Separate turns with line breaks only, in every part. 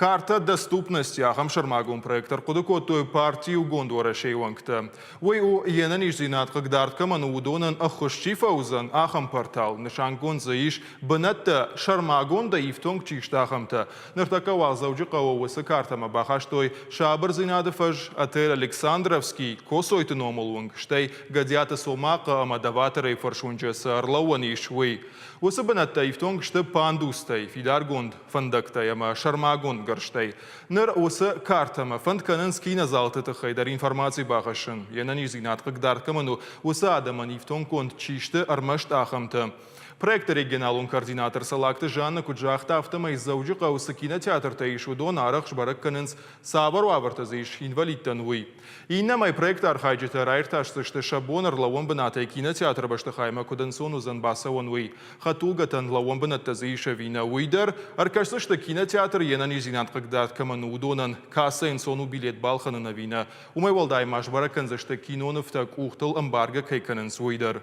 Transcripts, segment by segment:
Карта доступности ахам шармагун проектор кудукотую партию гондора шейвангта. Уй у енаниш зинат кагдарtka манудонан ахушчи фаузан ахам портал. Нишангон заиш банатта шармагон да ифтонг чиштахамта. Нартакавал завджи кавауса картама бахаштой шабар зинадыфаж отель Александровский косойты номалунг. Штей гадята сомака амадаватары фаршунджаса орлауаниш уй. Уса банатта ифтонг шты пандустай фидаргонд фандактай ама шармагон гарштай. Ныр осы картама фандканын скина залтыты хайдар информации бағышын. Енан изинат қыгдаркамыну осы адаман ифтон конд чишты армашт ахамты. Проект оригиналун координатор салакты Жанна Куджахта автома из заужи қаусы кинотеатрта ишудон арах шбарак канынс сабару авартазы иш инвалидтан уй. Иннамай проект архайджита райрташсышты шабонар лауан банатай кинотеатр башты хайма кудансону занбаса он уй. Хатулгатан лауан банаттазы иша вина уйдар, аркашсышты кинотеатр енан изинат қыгдаркамыну удонан касса инсону билет балханына вина. Умай валдай маш бараканзышты киноныфта кухтыл амбарга кайканынс уйдар.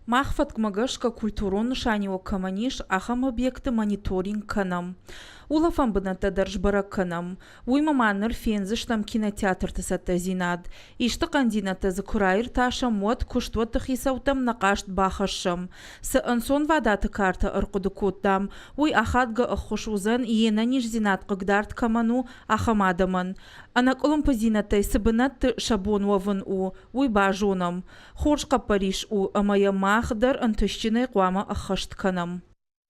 Махфат гмагашка культурон шанио каманиш ахам объекты мониторинг канам. Улафан бната даржбара канам. Уйма маныр фензыштам кинотеатр тасата зинад. Ишты кандината закурайр таша мод куштватых исаутам нақашт бахашам. С ансон вадаты карта арқудукуттам. Уй ахадга ахушузан иена ниш зинад қыгдарт каману ахамадаман. Анаколым позинатай сабынатты шабонуавын у. Уй бажонам. Хоршка Париж у амая махдар антыщины қуама ахашт канам.